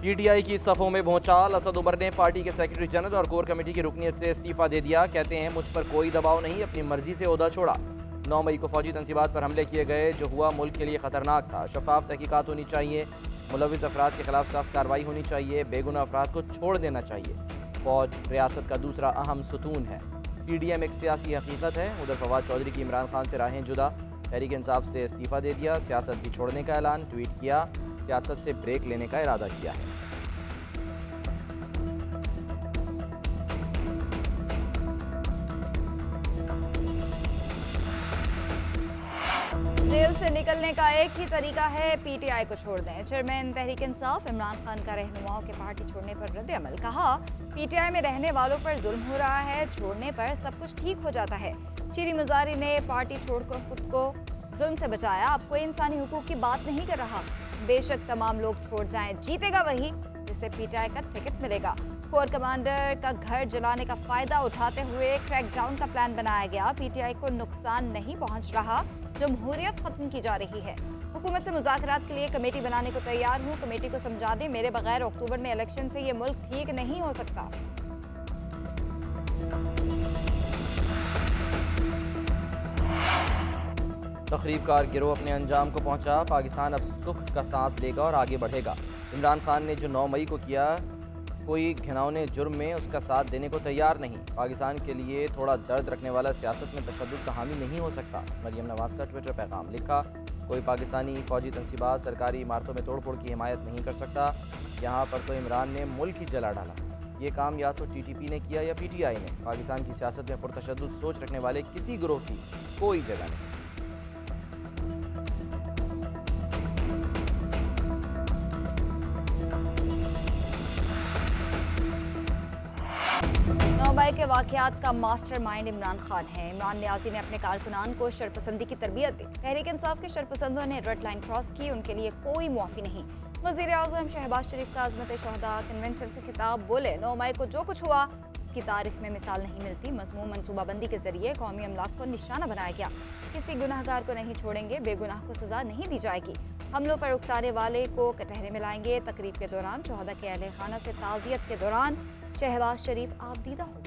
PTI की सफ़ों में भौचाल। असद उमर ने पार्टी के सेक्रेटरी जनरल और कोर कमेटी की रुकनीत से इस्तीफा दे दिया। कहते हैं मुझ पर कोई दबाव नहीं, अपनी मर्जी से ओहदा छोड़ा। 9 मई को फौजी तंसीबात पर हमले किए गए, जो हुआ मुल्क के लिए खतरनाक था। शफाफ तहकीकात होनी चाहिए, मुलविस अफराद के खिलाफ सख्त कार्रवाई होनी चाहिए, बेगुनाह अफराद को छोड़ देना चाहिए। फौज रियासत का दूसरा अहम सुतून है। पीडीएम एक सियासी हकीकत है। उधर फवाद चौधरी की इमरान खान से राहें जुदा, तहरीक इंसाफ से इस्तीफा दे दिया, सियासत भी छोड़ने का ऐलान, ट्वीट किया, सियासत से ब्रेक लेने का इरादा किया है। जेल से निकलने का एक ही तरीका है, पीटीआई को छोड़ दें। चेयरमैन तहरीक इंसाफ इमरान खान का रहनुमाओं के पार्टी छोड़ने पर रद्द अमल। कहा, पीटीआई में रहने वालों पर जुल्म हो रहा है, छोड़ने पर सब कुछ ठीक हो जाता है। शीरी मुजारी ने पार्टी छोड़कर खुद को जुल्म से बचाया, अब कोई इंसानी हुकूक की बात नहीं कर रहा। बेशक तमाम लोग छोड़ जाएं, जीतेगा वही जिससे पीटीआई का टिकट मिलेगा। कोर कमांडर का घर जलाने का फायदा उठाते हुए क्रैकडाउन का प्लान बनाया गया। पीटीआई को नुकसान नहीं पहुंच रहा, जमहूरियत खत्म की जा रही है। हुकूमत से मुज़ाकरात के लिए कमेटी बनाने को तैयार हूँ, कमेटी को समझा दें मेरे बगैर अक्टूबर में इलेक्शन से ये मुल्क ठीक नहीं हो सकता। तखरीबकार गिरोह अपने अंजाम को पहुंचा, पाकिस्तान अब सुख का सांस लेगा और आगे बढ़ेगा। इमरान खान ने जो 9 मई को किया, कोई घिनौने जुर्म में उसका साथ देने को तैयार नहीं। पाकिस्तान के लिए थोड़ा दर्द रखने वाला सियासत में तशद्दुद का हामी नहीं हो सकता। मरियम नवाज का ट्विटर पैगाम। लिखा, कोई पाकिस्तानी फौजी तंसीबात सरकारी इमारतों में तोड़फोड़ की हिमायत नहीं कर सकता। यहाँ पर तो इमरान ने मुल्क ही जला डाला। ये काम या तो टीटीपी ने किया या पीटीआई ने। पाकिस्तान की सियासत में पुरतशद्दुद सोच रखने वाले किसी गिरोह की कोई जगह नहीं। 9 मई के वाकयात का मास्टरमाइंड इमरान खान है। इमरान नियाजी ने अपने कारकुनान को शरपसंदी की तरबियत दी। तहरीक इंसाफ के शरपसंदों ने रेड लाइन क्रॉस की, उनके लिए कोई मुआफ़ी नहीं। वज़ीर आज़म शहबाज शरीफ का अज़मत शहदा कन्वेंशन से खिताब। बोले, 9 मई को जो कुछ हुआ उसकी तारीख में मिसाल नहीं मिलती। मज़मूम मनसूबाबंदी के जरिए कौमी अमलाक को निशाना बनाया गया। किसी गुनाहगार को नहीं छोड़ेंगे, बेगुनाह को सजा नहीं दी जाएगी। हमलों पर उकसाने वाले को कटहरे में लाएंगे। तकरीब के दौरान शहदा के अहले खाना से ताज़ियत के दौरान शहबाज शरीफ आबदीदा हो।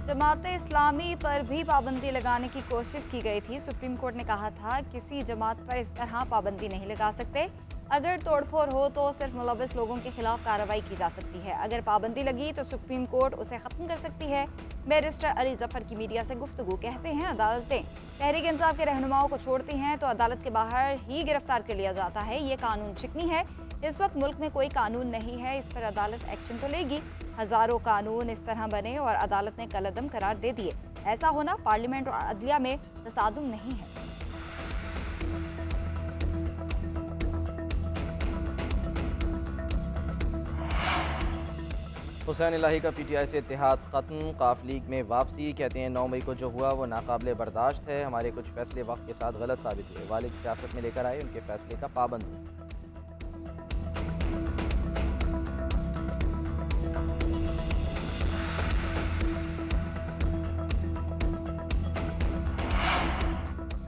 जमात इस्लामी पर भी पाबंदी लगाने की कोशिश की गई थी। सुप्रीम कोर्ट ने कहा था किसी जमात पर इस तरह पाबंदी नहीं लगा सकते। अगर तोड़फोड़ हो तो सिर्फ मुलविस लोगों के खिलाफ कार्रवाई की जा सकती है। अगर पाबंदी लगी तो सुप्रीम कोर्ट उसे खत्म कर सकती है। बैरिस्टर अली जफर की मीडिया से गुफ्तगू। कहते हैं, अदालतें तहरीक इंसाफ के रहनुमाओं को छोड़ती हैं तो अदालत के बाहर ही गिरफ्तार कर लिया जाता है। ये कानून शिकनी है। इस वक्त मुल्क में कोई कानून नहीं है, इस पर अदालत एक्शन तो लेगी। हजारों कानून इस तरह बने और अदालत ने कलअदम करार दे दिए। ऐसा होना पार्लियामेंट और अदलिया में तसादुम नहीं है। हुसैन इलाही का पीटीआई से इत्तेहाद खत्म, काफ लीग में वापसी। कहते हैं 9 मई को जो हुआ वो नाकाबिले बर्दाश्त है। हमारे कुछ फैसले वक्त के साथ गलत साबित हुए। वालिद सियासत में लेकर आए, उनके फैसले का पाबंद हुए।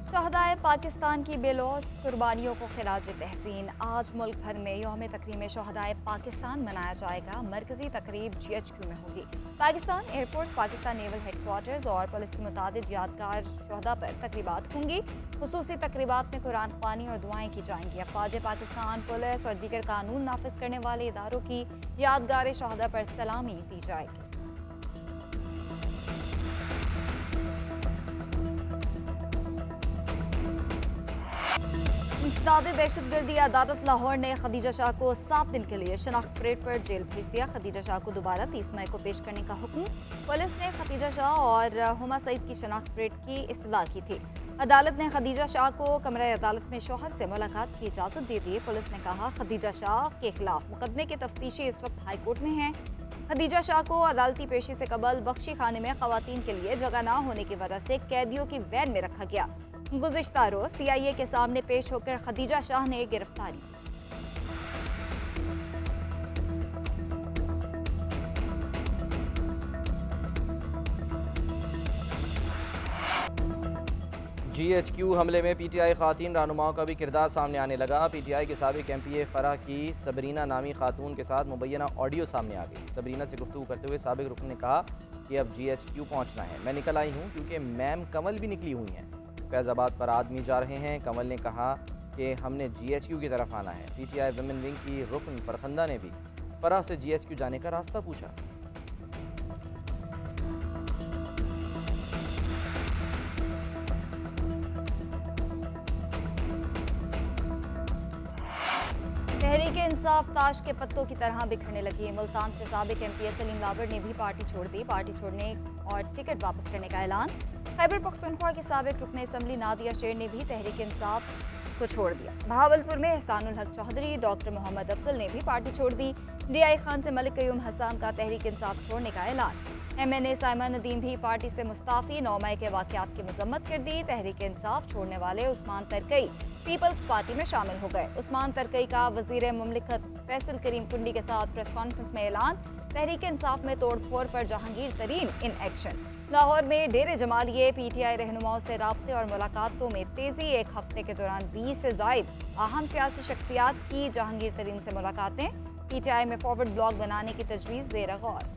शहदाए पाकिस्तान की बेलौस कुर्बानियों को खिराज तहसीन। आज मुल्क भर में यौम तकरीम शहदाए पाकिस्तान मनाया जाएगा। मरकजी तकरीब GHQ में होगी। Pakistan airport, Pakistan naval headquarters और पुलिस की मुताबिक यादगार शहदा पर तकरीबात होंगी। खुसूसी तकरीबात में कुरान ख्वानी और दुआएं की जाएंगी। अफवाज पाकिस्तान, पुलिस और दीगर कानून नाफिज करने वाले इदारों की यादगार शहदा पर सलामी दी जाएगी। इंसदाद दहशतगर्दी अदालत लाहौर ने खदीजा शाह को 7 दिन के लिए शनाख्त परेड पर जेल भेज दिया। खदीजा शाह को दोबारा 30 मई को पेश करने का हुक्म। पुलिस ने खदीजा शाह और हुमा सईद की शनाख्त परेड की इस्तदा की थी। अदालत ने खदीजा शाह को कमरे अदालत में शौहर से मुलाकात की इजाज़त दे दी। पुलिस ने कहा, खदीजा शाह के खिलाफ मुकदमे की तफ्तीशी इस वक्त हाई कोर्ट में है। खदीजा शाह को अदालती पेशी से कबल बख्शी खाने में खवातीन के लिए जगह न होने की वजह से कैदियों की वैन में रखा गया। गुज़िश्ता रोज CIA के सामने पेश होकर खदीजा शाह ने गिरफ्तारी। GHQ हमले में PTI खातीन रहनुमाओं का भी किरदार सामने आने लगा। PTI के साबिक MPA फराह की सबरीना नामी खातून के साथ मुबैना ऑडियो सामने आ गई। सबरीना से गुफ्तगू करते हुए साबिक रुकन ने कहा कि अब GHQ पहुंचना है। मैं निकल आई हूं क्योंकि मैम कमल भी निकली हुई हैं। फैज़ाबाद पर आदमी जा रहे हैं। कमल ने कहा कि हमने GHQ की तरफ आना है। PTI वुमेन विंग की रुकन फरखंदा ने भी फराह से GHQ जाने का रास्ता पूछा। तहरीक इंसाफ ताश के पत्तों की तरह बिखरने लगी। मुल्तान से साबिक MPA सलीम लाबर ने भी पार्टी छोड़ दी। पार्टी छोड़ने और टिकट वापस करने का ऐलान। खैबर पख्तूनख्वा के साबिक रुकन असम्बली नादिया शेर ने भी तहरीक इंसाफ को छोड़ दिया। बहावलपुर में एहसानुल हक चौधरी, डॉक्टर मोहम्मद अफजल ने भी पार्टी छोड़ दी। DI खान से मलिक क़य्यूम हसन का तहरीक इंसाफ छोड़ने का ऐलान। MNA साइमा नदीम भी पार्टी से मुस्ताफ़ी। 9 मई के वाक़यात की मजम्मत कर दी। तहरीक इंसाफ छोड़ने वाले उस्मान तरकई पीपल्स पार्टी में शामिल हो गए। उस्मान तरकई का वज़ीर मुमलिकत फैसल करीम कुंडी के साथ प्रेस कॉन्फ्रेंस में ऐलान। तहरीक इंसाफ में तोड़ फोड़ पर जहांगीर तरीन इन एक्शन। लाहौर में डेरे जमालिए PTI रहनुमाओं से राब्ते और मुलाकातों में तेजी। एक हफ्ते के दौरान 20 से जायद अहम सियासी शख्सियात की जहांगीर तरीन से मुलाकातें। PTI में फॉरवर्ड ब्लॉग बनाने की तजवीज़ ज़ेर गौर।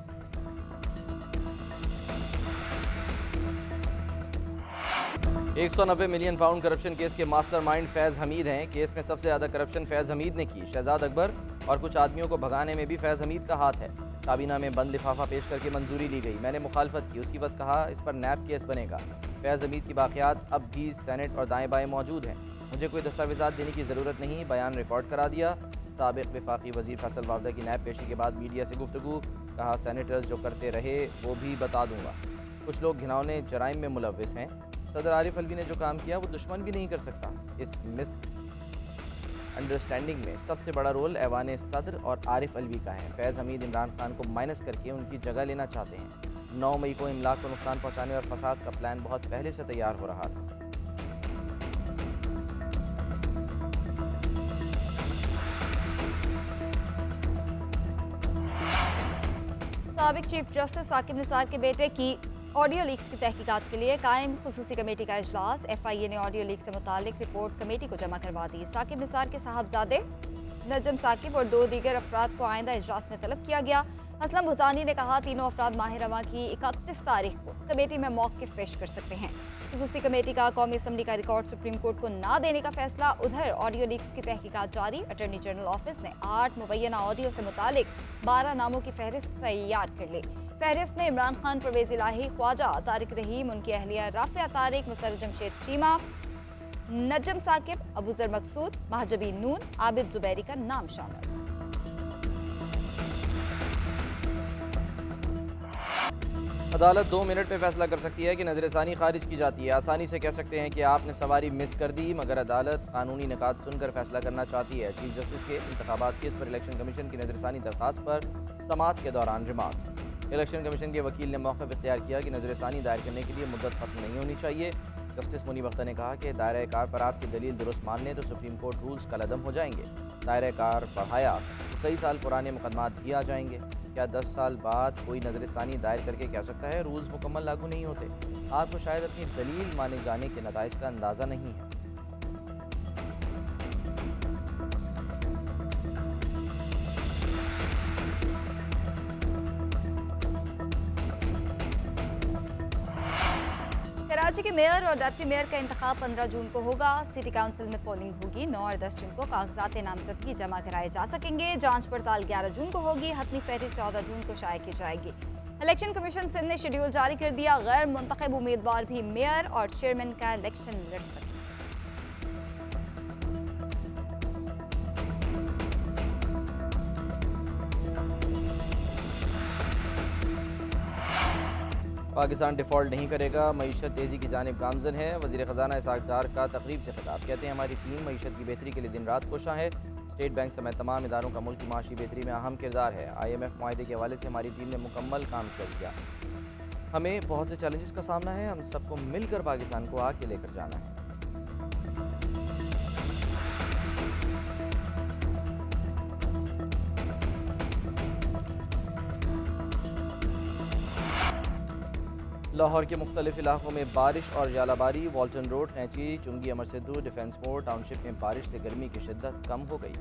£190 मिलियन करप्शन केस के मास्टरमाइंड फैज़ हमीद हैं। केस में सबसे ज़्यादा करप्शन फैज़ हमीद ने की। शहजाद अकबर और कुछ आदमियों को भगाने में भी फैज़ हमीद का हाथ है। काबीना में बंद लिफाफा पेश करके मंजूरी ली गई। मैंने मुखालफत की। उसी वक्त कहा इस पर नैब केस बनेगा। फैज़ हमीद की बाक़ियात अब भी सेनेट और दाएँ बाएँ मौजूद हैं। मुझे कोई दस्तावेज़ात देने की ज़रूरत नहीं। बयान रिकॉर्ड करा दिया। साबिक़ वफाकी वज़ीर फैसल वावदा की नैब पेशी के बाद मीडिया से गुफ्तगू। कहा सेनेटर्स जो करते रहे वो भी बता दूँगा। कुछ लोग घिनौने जराइम में मुलव्विस हैं। सदर आरिफ अलवी ने जो काम किया वो दुश्मन भी नहीं कर सकता। इस मिस अंडरस्टैंडिंग में सबसे बड़ा रोल ऐवान सदर और आरिफ अलवी का है। फैज़ हमीद इमरान खान को माइनस करके उनकी जगह लेना चाहते हैं। 9 मई को इमलाक को नुकसान पहुंचाने और फसाद का प्लान बहुत पहले से तैयार हो रहा था। साबिक चीफ जस्टिस साकिब निसार के बेटे की ऑडियो लीक्स की तहकीकात के लिए कायम खुसूसी कमेटी का इजलास। FIA ने ऑडियो लीक से मुतालिक रिपोर्ट कमेटी को जमा करवा दी। साकिब निसार के साहबजादे नजम साकिब और 2 दीगर अफराद को आइंदा इजलास में तलब किया गया। असलम भूतानी ने कहा तीनों अफराद माह रवा की 31 तारीख को कमेटी में मौक़िफ़ पेश कर सकते हैं। खुसूसी कमेटी का कौमी असम्बली का रिकॉर्ड सुप्रीम कोर्ट को ना देने का फैसला। उधर ऑडियो लीक्स की तहकीकात जारी। अटॉर्नी जनरल ऑफिस ने 8 मुबैना ऑडियो से मुतालिक 12 नामों की फहरिस्त तैयार कर ली। फहरिस्त में इमरान खान, परवेज़ इलाही, ख्वाजा, तारिक रहीम, उनकी अहलिया राफिया तारिक, मुसर्रर जमशेद चीमा, नजम साकिब, अबूजर मकसूद, महजबी नून, आबिद जुबैरी का नाम शामिल। अदालत 2 मिनट में फैसला कर सकती है कि नजरसानी खारिज की जाती है। आसानी से कह सकते हैं कि आपने सवारी मिस कर दी, मगर अदालत कानूनी निकात सुनकर फैसला करना चाहती है। चीफ जस्टिस के इंतखाबात केस पर इलेक्शन कमीशन की नजरसानी दरखास्त पर समाअत के दौरान रिमार्क। इलेक्शन कमीशन के वकील ने मौक़िफ़ इख्तियार किया कि नजरसानी दायर करने के लिए मुद्दत खत्म नहीं होनी चाहिए। जस्टिस मुनीब अख्तर ने कहा कि दायरा कार पर आपकी दलील दुरुस्त मान लें तो सुप्रीम कोर्ट रूल्स कलअदम हो जाएंगे। दायरा कार बढ़ाया तो कई साल पुराने मुकदमात भी आ जाएंगे। क्या 10 साल बाद कोई नजरसानी दायर करके कह सकता है रूल्स मुकम्मल लागू नहीं होते? आपको शायद अपनी दलील माने जाने के नताइज का अंदाज़ा नहीं है। कराची के मेयर और डिप्टी मेयर का इंतखाब 15 जून को होगा। सिटी काउंसिल में पोलिंग होगी। 9 और 10 जून को कागजात नामजदगी जमा कराए जा सकेंगे। जांच पड़ताल 11 जून को होगी। हतमी फहरिस्त 14 जून को शाये की जाएगी। इलेक्शन कमीशन सिंध ने शेड्यूल जारी कर दिया। गैर मुंतखब उम्मीदवार भी मेयर और चेयरमैन का इलेक्शन लड़ सकते। पाकिस्तान डिफ़ॉल्ट नहीं करेगा, मईशत तेज़ी की जानिब गामजन है। वज़ीर ख़जाना इसहाक़ डार का तकरीब से खिताब। कहते हैं हमारी टीम मईशत की बेहतरी के लिए दिन रात कोशां है। स्टेट बैंक समेत तमाम इदारों का मुल्क की माशी बेहतरी में अहम किरदार है। IMF मुआहदे के हवाले से हमारी टीम ने मुकम्मल काम कर दिया। हमें बहुत से चैलेंजेस का सामना है। हम सबको मिलकर पाकिस्तान को आगे लेकर जाना है। लाहौर के मुख्तलिफ इलाकों में बारिश और जालाबारी। वॉल्टन रोड, कैंची, चुंगी, अमर सिद्धू, डिफेंस मोड़ टाउनशिप में बारिश से गर्मी की शिद्दत कम हो गई।